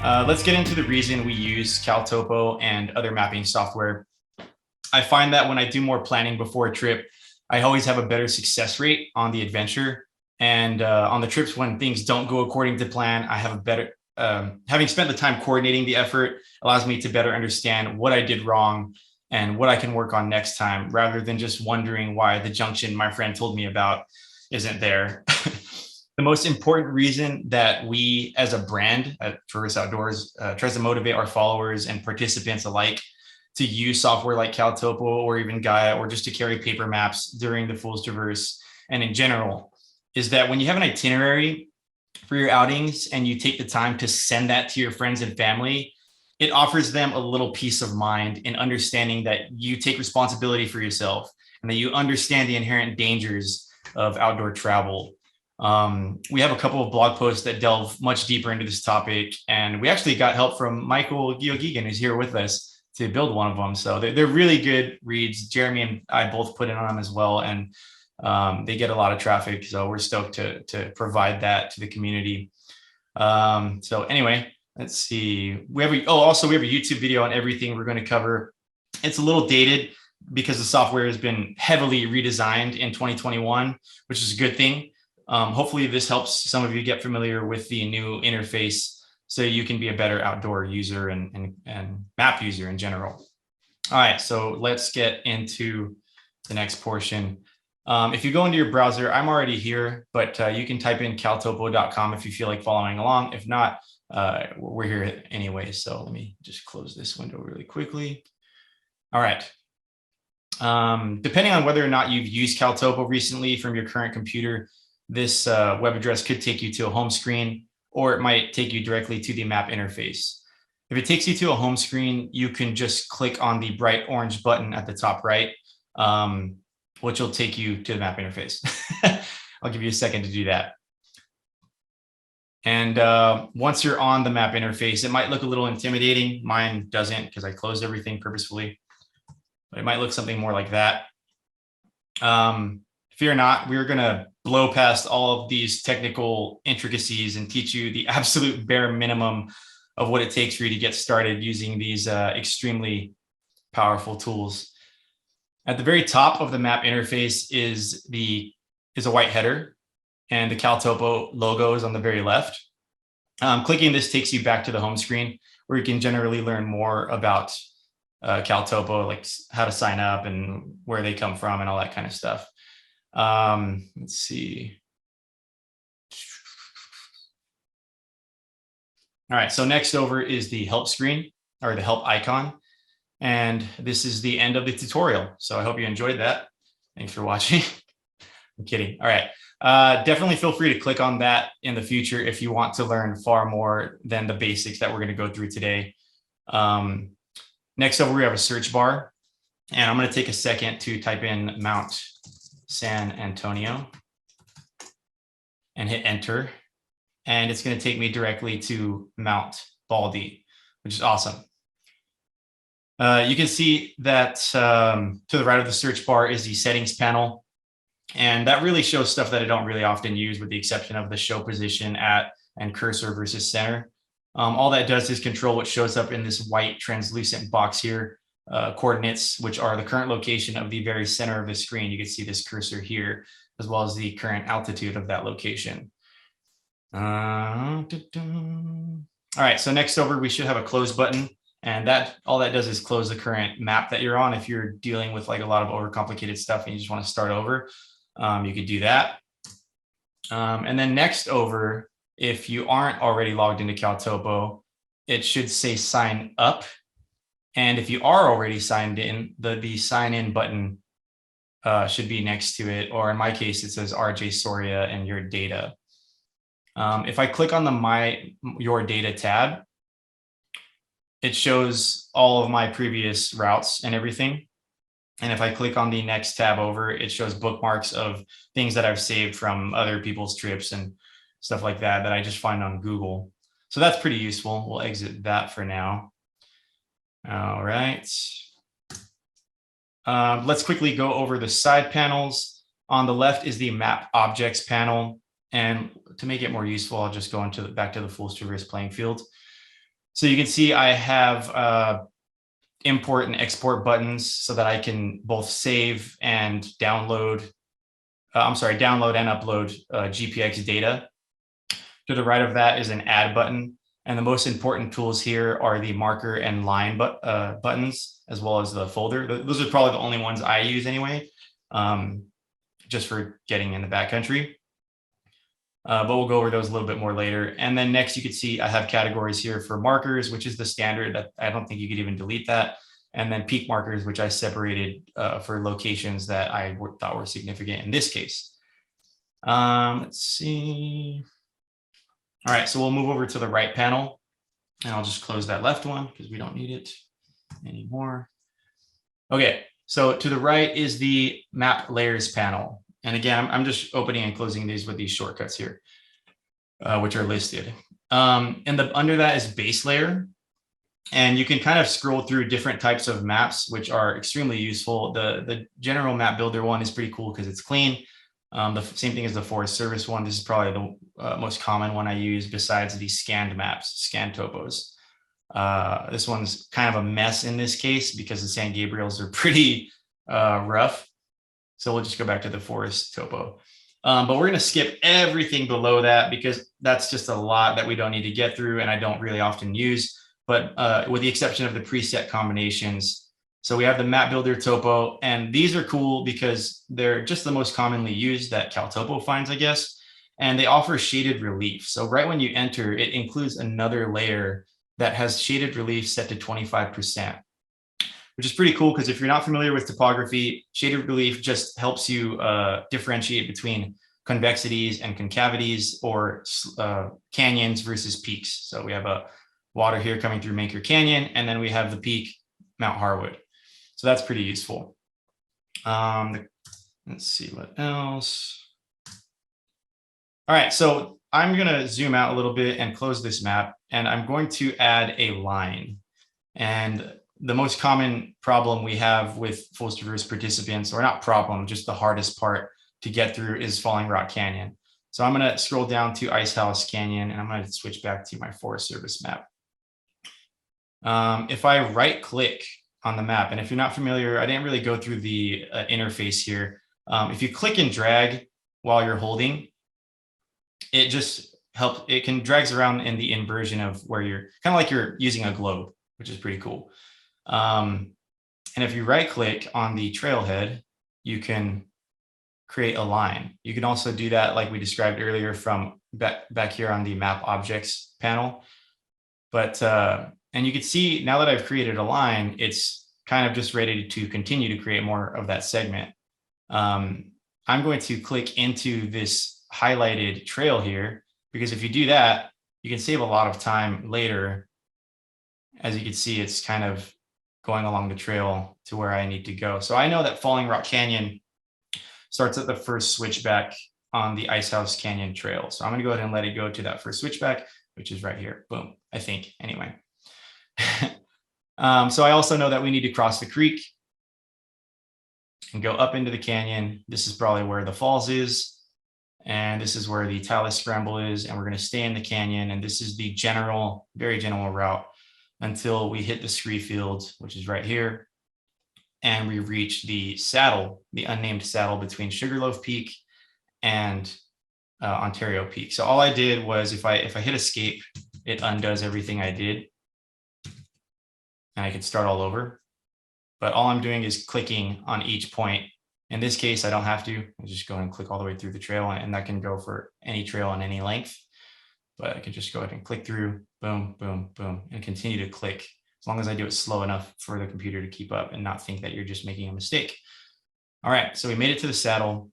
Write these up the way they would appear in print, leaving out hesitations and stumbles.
Let's get into the reason we use Caltopo and other mapping software. I find that when I do more planning before a trip, I always have a better success rate on the adventure. And on the trips when things don't go according to plan, I have a better, having spent the time coordinating the effort allows me to better understand what I did wrong and what I can work on next time, rather than just wondering why the junction my friend told me about isn't there. The most important reason that we as a brand at Tourist Outdoors tries to motivate our followers and participants alike to use software like Caltopo or even Gaia, or just to carry paper maps during the Fool's Traverse and in general, is that when you have an itinerary for your outings and you take the time to send that to your friends and family, it offers them a little peace of mind in understanding that you take responsibility for yourself and that you understand the inherent dangers of outdoor travel. We have a couple of blog posts that delve much deeper into this topic, and we actually got help from Michael Giogigan, who's here with us to build one of them. So they're really good reads. Jeremy and I both put in on them as well, and they get a lot of traffic. So we're stoked to provide that to the community. So anyway, let's see. Also we have a YouTube video on everything we're going to cover. It's a little dated because the software has been heavily redesigned in 2021, which is a good thing. Hopefully this helps some of you get familiar with the new interface so you can be a better outdoor user and map user in general. All right, so let's get into the next portion. If you go into your browser, I'm already here, but you can type in caltopo.com if you feel like following along. If not, we're here anyway. So let me just close this window really quickly. All right. Depending on whether or not you've used Caltopo recently from your current computer, this web address could take you to a home screen, or it might take you directly to the map interface. If it takes you to a home screen, you can just click on the bright orange button at the top right, which will take you to the map interface. I'll give you a second to do that. And once you're on the map interface, it might look a little intimidating. Mine doesn't, because I closed everything purposefully. But it might look something more like that. Fear not, we're going to blow past all of these technical intricacies and teach you the absolute bare minimum of what it takes for you to get started using these extremely powerful tools. At the very top of the map interface is a white header, and the Caltopo logo is on the very left. Clicking this takes you back to the home screen, where you can generally learn more about Caltopo, like how to sign up and where they come from and all that kind of stuff. Let's see. All right, so next over is the help screen, or the help icon. And this is the end of the tutorial. So I hope you enjoyed that. Thanks for watching. I'm kidding. All right. Definitely feel free to click on that in the future if you want to learn far more than the basics that we're going to go through today. Next over, we have a search bar. And I'm going to take a second to type in Mount San Antonio and hit enter. And it's going to take me directly to Mount Baldy, which is awesome. You can see that to the right of the search bar is the settings panel. And that really shows stuff that I don't really often use, with the exception of the show position, at, and cursor versus center. All that does is control what shows up in this white translucent box here, coordinates, which are the current location of the very center of the screen. You can see this cursor here, as well as the current altitude of that location. All right, so next over, we should have a close button. And all that does is close the current map that you're on. If you're dealing with like a lot of overcomplicated stuff and you just want to start over, you could do that. And then next over, if you aren't already logged into Caltopo, it should say sign up. And if you are already signed in, the sign in button should be next to it. Or in my case, it says RJ Soria and your data. If I click on the your data tab, it shows all of my previous routes and everything. And if I click on the next tab over, it shows bookmarks of things that I've saved from other people's trips and stuff like that I just find on Google. So that's pretty useful. We'll exit that for now. All right. Let's quickly go over the side panels. On the left is the map objects panel. And to make it more useful, I'll just go back to the Fool's Traverse playing field. So you can see I have import and export buttons so that I can both save and download. Download and upload GPX data. To the right of that is an add button. And the most important tools here are the marker and line buttons, as well as the folder. Those are probably the only ones I use anyway, just for getting in the backcountry. But we'll go over those a little bit more later. And then next you can see I have categories here for markers, which is the standard. That I don't think you could even delete that. And then peak markers, which I separated for locations that I thought were significant in this case. Let's see. All right, so we'll move over to the right panel, and I'll just close that left one because we don't need it anymore. Okay, so to the right is the map layers panel. And again, I'm just opening and closing these with these shortcuts here, which are listed. And under that is base layer. And you can kind of scroll through different types of maps, which are extremely useful. The general map builder one is pretty cool because it's clean. The same thing as the Forest Service one. This is probably the most common one I use besides the scanned maps, scanned topos. This one's kind of a mess in this case because the San Gabriels are pretty rough. So we'll just go back to the forest topo. But we're going to skip everything below that because that's just a lot that we don't need to get through and I don't really often use. But with the exception of the preset combinations. So we have the map builder topo, and these are cool because they're just the most commonly used that Caltopo finds, I guess. And they offer shaded relief. So right when you enter, it includes another layer that has shaded relief set to 25%, which is pretty cool because if you're not familiar with topography, shaded relief just helps you differentiate between convexities and concavities, or canyons versus peaks. So we have a water here coming through Maker Canyon, and then we have the peak, Mount Harwood. So that's pretty useful. Let's see what else. All right, so I'm going to zoom out a little bit and close this map, and I'm going to add a line. And the most common problem we have with full traverse participants, or not problem, just the hardest part to get through, is Falling Rock Canyon. So I'm going to scroll down to Icehouse Canyon, and I'm going to switch back to my Forest Service map. If I right click on the map, and if you're not familiar, I didn't really go through the interface here. If you click and drag while you're holding, it just helps. It can drags around in the inversion of where you're kind of like you're using a globe, which is pretty cool. And if you right click on the trailhead, you can create a line. You can also do that like we described earlier from back here on the map objects panel. But and you can see now that I've created a line, it's kind of just ready to continue to create more of that segment. I'm going to click into this highlighted trail here, because if you do that, you can save a lot of time later. As you can see, it's kind of going along the trail to where I need to go. So I know that Falling Rock Canyon starts at the first switchback on the Icehouse Canyon trail. So I'm going to go ahead and let it go to that first switchback, which is right here. Boom, I think, anyway. So I also know that we need to cross the creek and go up into the canyon. This is probably where the falls is. And this is where the Talus Scramble is. And we're going to stay in the canyon. And this is the general, very general route until we hit the scree field, which is right here. And we reach the saddle, the unnamed saddle between Sugarloaf Peak and Ontario Peak. So all I did was if I hit escape, it undoes everything I did. And I could start all over. But all I'm doing is clicking on each point. In this case, I don't have to. I just go and click all the way through the trail, and that can go for any trail on any length. But I can just go ahead and click through, boom, boom, boom, and continue to click as long as I do it slow enough for the computer to keep up and not think that you're just making a mistake. All right, so we made it to the saddle.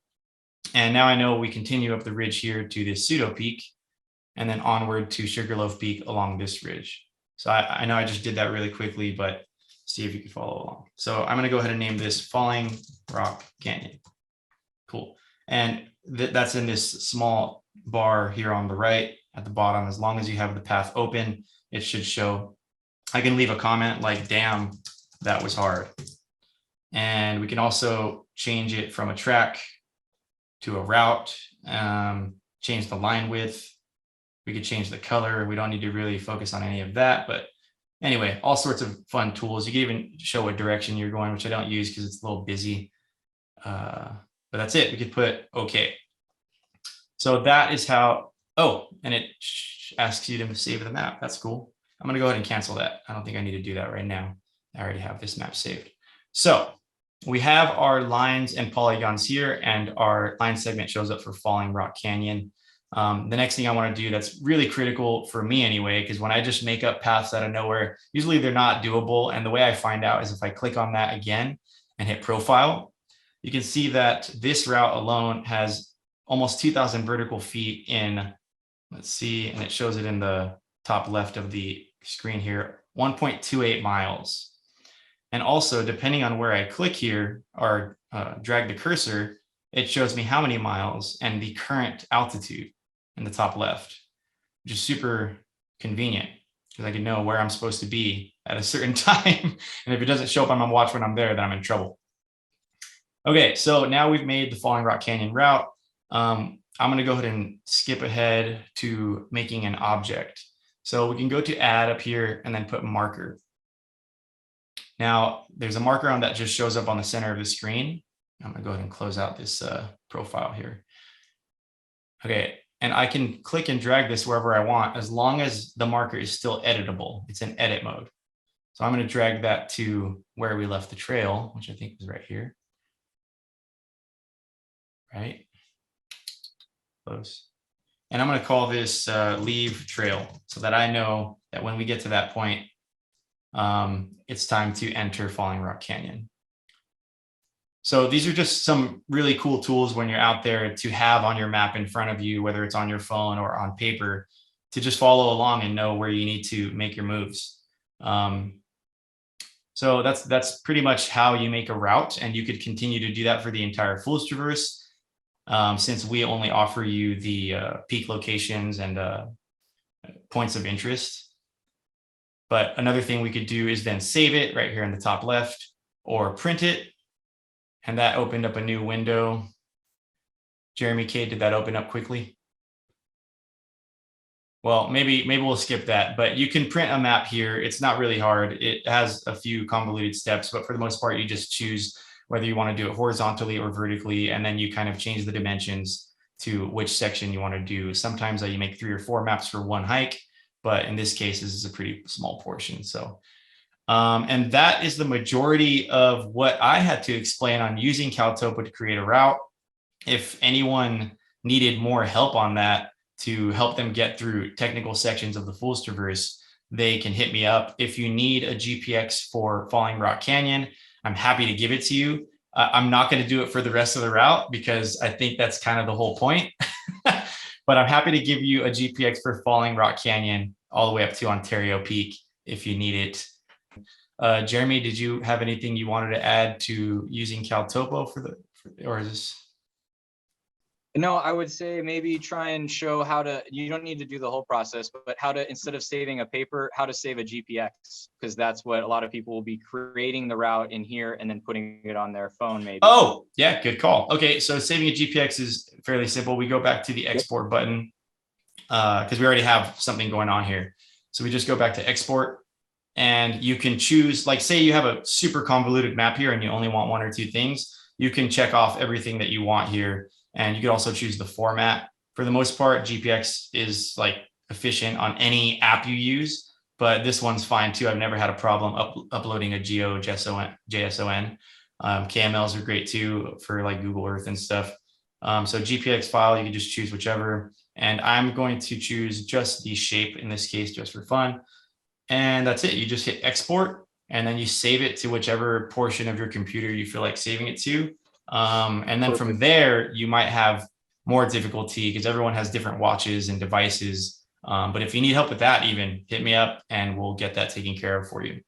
And now I know we continue up the ridge here to this pseudo peak and then onward to Sugarloaf Peak along this ridge. So I know I just did that really quickly, but see if you can follow along. So I'm going to go ahead and name this Falling Rock Canyon. Cool. And that's in this small bar here on the right at the bottom. As long as you have the path open, it should show. I can leave a comment like, damn, that was hard. And we can also change it from a track to a route, change the line width. We could change the color. We don't need to really focus on any of that, but Anyway, all sorts of fun tools. You can even show what direction you're going, which I don't use because it's a little busy. But that's it. We could put okay. So that is how, oh, and it asks you to save the map. That's cool. I'm going to go ahead and cancel that. I don't think I need to do that right now. I already have this map saved. So we have our lines and polygons here, and our line segment shows up for Falling Rock Canyon. The next thing I want to do that's really critical for me anyway, because when I just make up paths out of nowhere, usually they're not doable. And the way I find out is if I click on that again and hit profile, you can see that this route alone has almost 2,000 vertical feet in, let's see, and it shows it in the top left of the screen here, 1.28 miles. And also, depending on where I click here or drag the cursor, it shows me how many miles and the current altitude in the top left, which is super convenient because I can know where I'm supposed to be at a certain time. And if it doesn't show up on my watch when I'm there, then I'm in trouble. Okay, so now we've made the Falling Rock Canyon route. I'm going to go ahead and skip ahead to making an object. So we can go to add up here and then put marker. Now there's a marker on that just shows up on the center of the screen. I'm going to go ahead and close out this profile here. Okay, and I can click and drag this wherever I want as long as the marker is still editable. It's in edit mode. So I'm going to drag that to where we left the trail, which I think is right here. Right? Close. And I'm going to call this leave trail so that I know that when we get to that point, it's time to enter Falling Rock Canyon. So these are just some really cool tools when you're out there to have on your map in front of you, whether it's on your phone or on paper, to just follow along and know where you need to make your moves. So that's pretty much how you make a route, and you could continue to do that for the entire Fool's Traverse. Since we only offer you the peak locations and points of interest. But another thing we could do is then save it right here in the top left or print it. And that opened up a new window. Jeremy K, did that open up quickly? Well, maybe we'll skip that, but you can print a map here. It's not really hard. It has a few convoluted steps, but for the most part, you just choose whether you want to do it horizontally or vertically, and then you kind of change the dimensions to which section you want to do. Sometimes you make 3 or 4 maps for one hike, but in this case, this is a pretty small portion. So, and that is the majority of what I had to explain on using Caltopo to create a route. If anyone needed more help on that to help them get through technical sections of the Fool's Traverse, they can hit me up. If you need a GPX for Falling Rock Canyon, I'm happy to give it to you. I'm not going to do it for the rest of the route because I think that's kind of the whole point. But I'm happy to give you a GPX for Falling Rock Canyon all the way up to Ontario Peak if you need it. Jeremy, did you have anything you wanted to add to using Caltopo or is this? No, I would say maybe try and show how to, you don't need to do the whole process, but how to, instead of saving a paper, how to save a GPX, because that's what a lot of people will be creating the route in here and then putting it on their phone maybe. Oh, yeah, good call. Okay, so saving a GPX is fairly simple. We go back to the export button because we already have something going on here. So we just go back to export and you can choose, like say you have a super convoluted map here and you only want 1 or 2 things, you can check off everything that you want here. And you could also choose the format. For the most part, GPX is like efficient on any app you use, but this one's fine too. I've never had a problem uploading a JSON. KMLs are great too for like Google Earth and stuff. So GPX file, you can just choose whichever. And I'm going to choose just the shape in this case, just for fun. And that's it. You just hit export and then you save it to whichever portion of your computer you feel like saving it to. And then from there, you might have more difficulty because everyone has different watches and devices. But if you need help with that, even hit me up and we'll get that taken care of for you.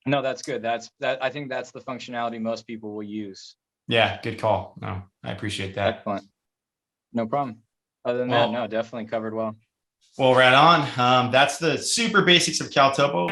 No, that's good. I think that's the functionality most people will use. Yeah, good call. No, I appreciate that. Excellent. No problem. Other than that, no, definitely covered well. Well, right on. That's the super basics of Caltopo.